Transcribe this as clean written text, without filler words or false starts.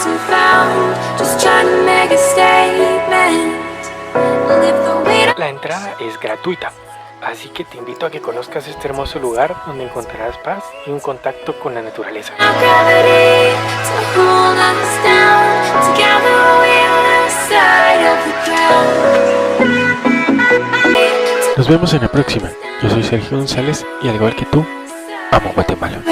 and found, just trying to make a statement. Live the way La entrada es gratuita, así que te invito a que conozcas este hermoso lugar donde encontrarás paz y un contacto con la naturaleza. gravity to hold us down. Together we're the side of the ground. Nos vemos en la próxima. Yo soy Sergio González y al igual que tú, amo Guatemala.